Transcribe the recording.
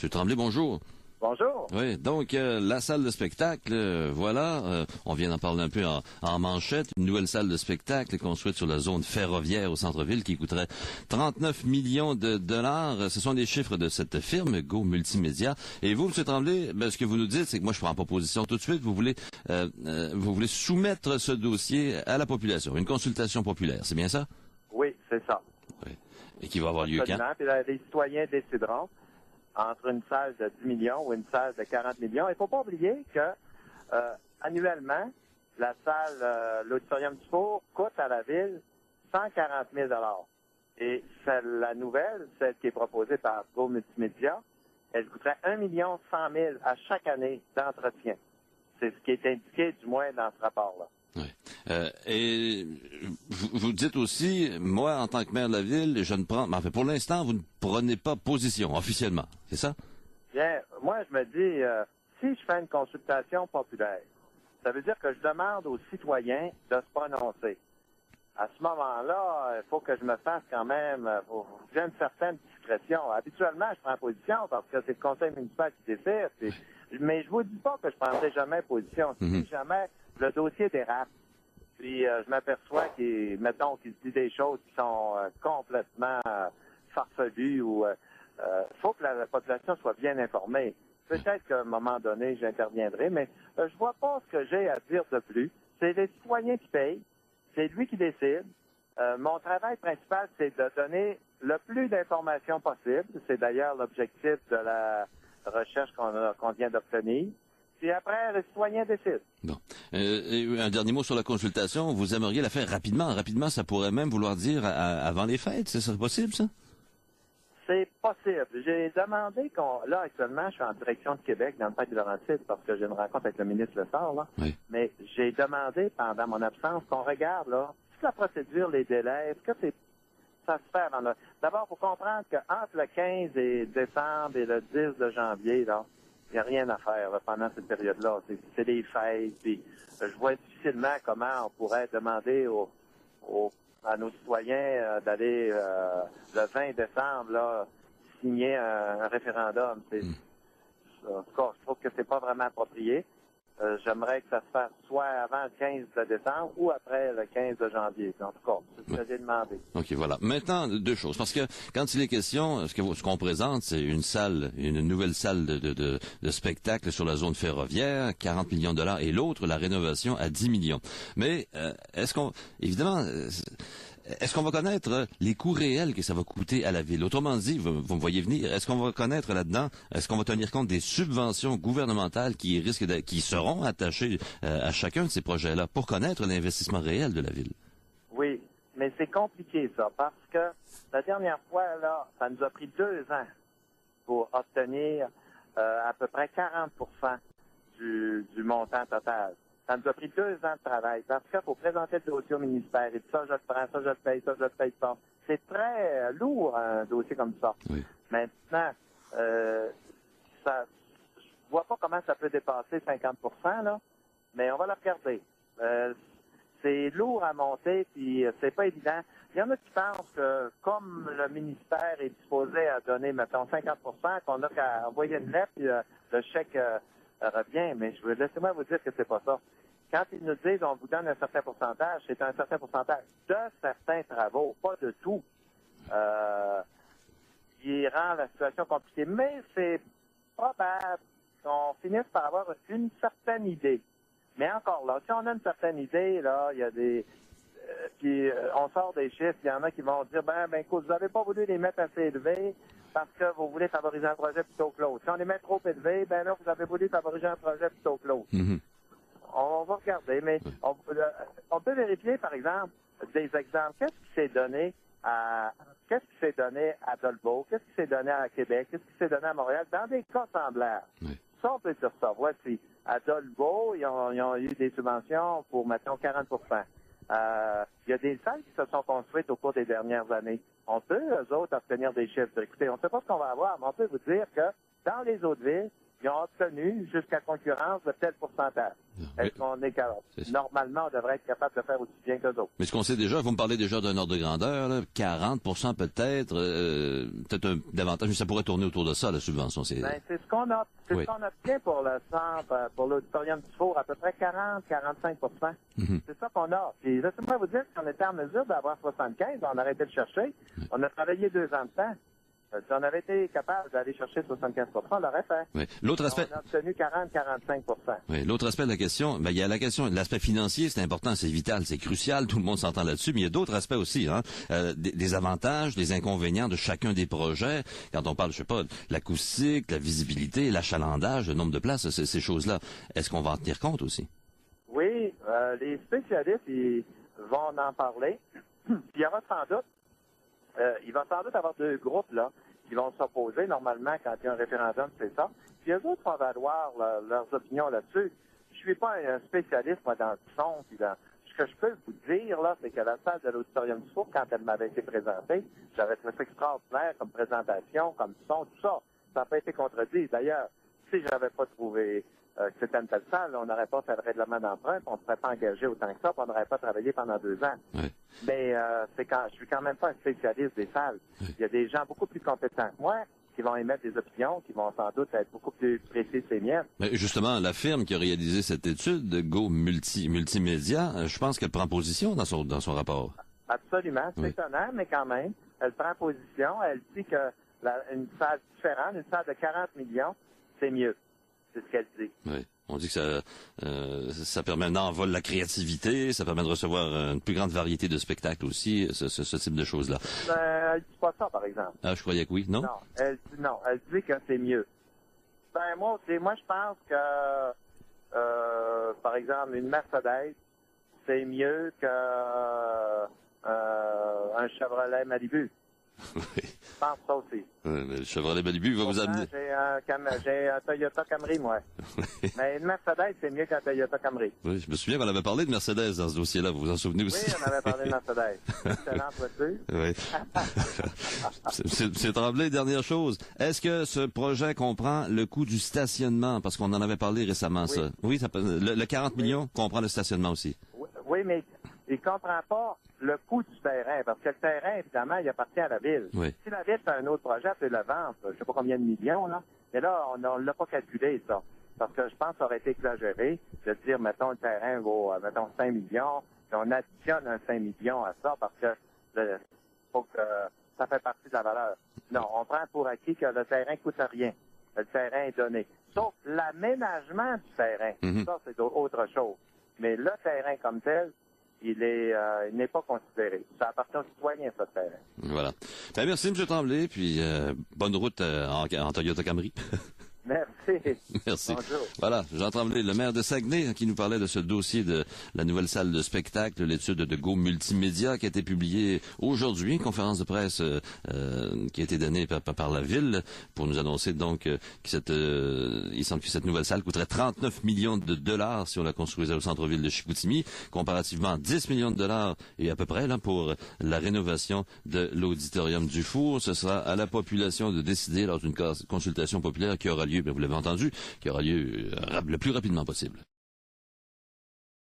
Monsieur Tremblay, bonjour. Bonjour. Oui, donc la salle de spectacle, on vient d'en parler un peu en manchette, une nouvelle salle de spectacle construite sur la zone ferroviaire au centre-ville qui coûterait 39 millions de dollars. Ce sont des chiffres de cette firme, Go Multimédia. Et vous, M. Tremblay, ce que vous nous dites, c'est que moi je prends pas position tout de suite, vous voulez soumettre ce dossier à la population, une consultation populaire, c'est bien ça? Oui, c'est ça. Oui. Et qui va avoir lieu quand? Puis les citoyens décideront entre une salle de 10 millions ou une salle de 40 millions. Il ne faut pas oublier que annuellement, la salle, l'Auditorium du Four, coûte à la ville 140 000 $. Et la nouvelle, celle qui est proposée par Go Multimédia, elle coûterait 1 100 000 à chaque année d'entretien. C'est ce qui est indiqué, du moins, dans ce rapport-là. Oui. Et vous dites aussi, moi, en tant que maire de la ville, je ne prends... Mais enfin, pour l'instant, vous ne prenez pas position, officiellement, c'est ça? Bien, moi, je me dis, si je fais une consultation populaire, ça veut dire que je demande aux citoyens de se prononcer. À ce moment-là, il faut que je me fasse quand même, j'ai une certaine discrétion. Habituellement, je prends position parce que c'est le conseil municipal qui décide. Mais je vous dis pas que je prendrai jamais position. Si jamais le dossier dérape, puis je m'aperçois qu'il se dit des choses qui sont complètement farfelues ou faut que la population soit bien informée. Peut-être qu'à un moment donné, j'interviendrai, mais je vois pas ce que j'ai à dire de plus. C'est les citoyens qui payent. C'est lui qui décide. Mon travail principal, c'est de donner le plus d'informations possible. C'est d'ailleurs l'objectif de la recherche qu'on vient d'obtenir. Puis après, le citoyen décide. Bon. Un dernier mot sur la consultation. Vous aimeriez la faire rapidement. Rapidement, ça pourrait même vouloir dire avant les fêtes. C'est possible, ça? C'est possible. J'ai demandé là, actuellement, je suis en direction de Québec, dans le parc de Laurentides, parce que j'ai une rencontre avec le ministre Le Sort, là. Oui. Mais j'ai demandé, pendant mon absence, qu'on regarde, là, toute la procédure, les délais, est-ce que ça se fait avant là? D'abord, il faut comprendre qu'entre le 15 décembre et le 10 de janvier, là, il n'y a rien à faire là, pendant cette période-là. C'est des fêtes, puis je vois difficilement comment on pourrait demander à nos citoyens d'aller le 20 décembre là, signer un référendum. En tout cas, je trouve que c'est pas vraiment approprié. J'aimerais que ça se fasse soit avant le 15 de décembre ou après le 15 de janvier. En tout cas, c'est ce que j'ai demandé. OK, voilà. Maintenant, deux choses. Parce que quand il est question, ce qu'on présente, c'est une nouvelle salle de spectacle sur la zone ferroviaire, 40 millions de dollars, et l'autre, la rénovation à 10 millions. Mais est-ce qu'on va connaître les coûts réels que ça va coûter à la ville? Autrement dit, vous me voyez venir, est-ce qu'on va connaître là-dedans, est-ce qu'on va tenir compte des subventions gouvernementales qui seront attachées à chacun de ces projets-là pour connaître l'investissement réel de la ville? Oui, mais c'est compliqué ça, parce que la dernière fois, là, ça nous a pris 2 ans pour obtenir à peu près 40 du montant total. Ça nous a pris 2 ans de travail parce qu'il faut présenter le dossier au ministère. Et ça, je le prends, ça, je le paye, ça, je le paye pas. C'est très lourd, un dossier comme ça. Oui. Maintenant, je vois pas comment ça peut dépasser 50 là, mais on va le regarder. C'est lourd à monter, puis c'est pas évident. Il y en a qui pensent que, comme le ministère est disposé à donner, mettons, 50 qu'on a qu'à envoyer une lettre, puis le chèque revient. Mais laissez-moi vous dire que c'est pas ça. Quand ils nous disent on vous donne un certain pourcentage, c'est un certain pourcentage de certains travaux, pas de tout. Qui rend la situation compliquée. Mais c'est probable qu'on finisse par avoir une certaine idée. Mais encore là, si on a une certaine idée, là, il y a des... puis on sort des chiffres, il y en a qui vont dire, écoute, vous n'avez pas voulu les mettre assez élevés parce que vous voulez favoriser un projet plutôt que l'autre. Si on les met trop élevés, là, vous avez voulu favoriser un projet plutôt que l'autre. Mm-hmm. On va regarder, mais on peut vérifier, par exemple, des exemples. Qu'est-ce qui s'est donné à Dolbeau? Qu'est-ce qui s'est donné à Québec? Qu'est-ce qui s'est donné à Montréal? Dans des cas semblables. Oui. Ça, on peut dire ça. Voici. À Dolbeau, ils ont eu des subventions pour, mettons, 40 il y a des salles qui se sont construites au cours des dernières années. On peut, eux autres, obtenir des chiffres. Écoutez, on ne sait pas ce qu'on va avoir, mais on peut vous dire que dans les autres villes, ils ont obtenu jusqu'à concurrence de tel pourcentage. Est-ce qu'on est capable? Normalement, on devrait être capable de faire aussi bien qu'eux autres. Mais ce qu'on sait déjà, vous me parlez déjà d'un ordre de grandeur, là, 40% peut-être, peut-être davantage, mais ça pourrait tourner autour de ça, la subvention. C'est ce qu'on a. C'est ce qu'on obtient pour le centre, pour l'auditorium du Four, à peu près 40-45%. C'est ça qu'on a. Puis laissez-moi vous dire qu'on était en mesure d'avoir 75, on aurait été le chercher. On a travaillé 2 ans de temps. Si on avait été capable d'aller chercher 75%, on l'aurait fait. Oui. L'autre aspect. On a obtenu 40-45%. Oui. L'autre aspect de la question, il y a la question, l'aspect financier, c'est important, c'est vital, c'est crucial, tout le monde s'entend là-dessus, mais il y a d'autres aspects aussi, hein. Des avantages, des inconvénients de chacun des projets. Quand on parle, je sais pas, de l'acoustique, la visibilité, l'achalandage, le nombre de places, ces choses-là. Est-ce qu'on va en tenir compte aussi? Oui, les spécialistes, ils vont en parler. Il y aura sans doute, il va sans doute avoir 2 groupes, là, qui vont s'opposer. Normalement, quand il y a un référendum, c'est ça. Puis eux autres vont valoir leurs opinions là-dessus. Je suis pas un spécialiste, moi, dans le son. Puis ce que je peux vous dire, là, c'est que la salle de l'Auditorium du Four, quand elle m'avait été présentée, j'avais trouvé ça extraordinaire comme présentation, comme son, tout ça. Ça n'a pas été contredit. D'ailleurs, si je n'avais pas trouvé que c'était une telle salle, on n'aurait pas fait le règlement d'emprunt, on ne serait pas engagé autant que ça, puis on n'aurait pas travaillé pendant 2 ans. Oui. Mais je suis quand même pas un spécialiste des salles. Oui. Il y a des gens beaucoup plus compétents que moi qui vont émettre des opinions, qui vont sans doute être beaucoup plus précises que les miennes. Mais justement, la firme qui a réalisé cette étude, Go Multimédia, je pense qu'elle prend position dans son rapport. Absolument. C'est étonnant, mais quand même, elle prend position. Elle dit que une salle différente, une salle de 40 millions, c'est mieux. C'est ce qu'elle dit. Oui. On dit que ça permet un envol de la créativité, ça permet de recevoir une plus grande variété de spectacles aussi, ce type de choses-là. Elle dit pas ça, par exemple. Ah, je croyais que oui, non? Non, elle dit que c'est mieux. Moi, je pense que, par exemple, une Mercedes, c'est mieux que un Chevrolet Malibu. Oui. Je pense ça aussi. Oui, mais le Chevrolet Malibu va vous amener... J'ai un Toyota Camry, moi. Mais une Mercedes, c'est mieux qu'un Toyota Camry. Oui, je me souviens qu'on avait parlé de Mercedes dans ce dossier-là, vous vous en souvenez aussi? Oui, on avait parlé de Mercedes. Excellente voiture. Oui. C'est Tremblay, dernière chose. Est-ce que ce projet comprend le coût du stationnement? Parce qu'on en avait parlé récemment, ça. Oui, le 40 millions comprend le stationnement aussi. Oui, mais il comprend pas le coût du terrain, parce que le terrain, évidemment, il appartient à la ville. Oui. Si la ville fait un autre projet, elle peut le vendre, je sais pas combien de millions, là, mais là, on l'a pas calculé, ça. Parce que je pense que ça aurait été exagéré de dire, mettons, le terrain vaut, mettons, 5 millions, puis on additionne un 5 millions à ça, parce que faut que ça fait partie de la valeur. Non, on prend pour acquis que le terrain coûte rien. Le terrain est donné. Sauf l'aménagement du terrain. Ça, c'est autre chose. Mais le terrain comme tel, il n'est pas considéré. Ça appartient aux citoyens, ce terrain. Voilà. Ben, merci, M. Tremblay, puis bonne route en Toyota Camry. Merci. Merci. Bonjour. Voilà, Jean Tremblay, le maire de Saguenay, qui nous parlait de ce dossier de la nouvelle salle de spectacle, l'étude de Go Multimédia, qui a été publiée aujourd'hui, une conférence de presse qui a été donnée par la ville pour nous annoncer donc il semble que cette nouvelle salle coûterait 39 millions de dollars si on la construisait au centre-ville de Chicoutimi, comparativement 10 millions de dollars et à peu près là pour la rénovation de l'auditorium du Four. Ce sera à la population de décider lors d'une consultation populaire qui aura lieu, vous l'avez entendu, qui aura lieu le plus rapidement possible.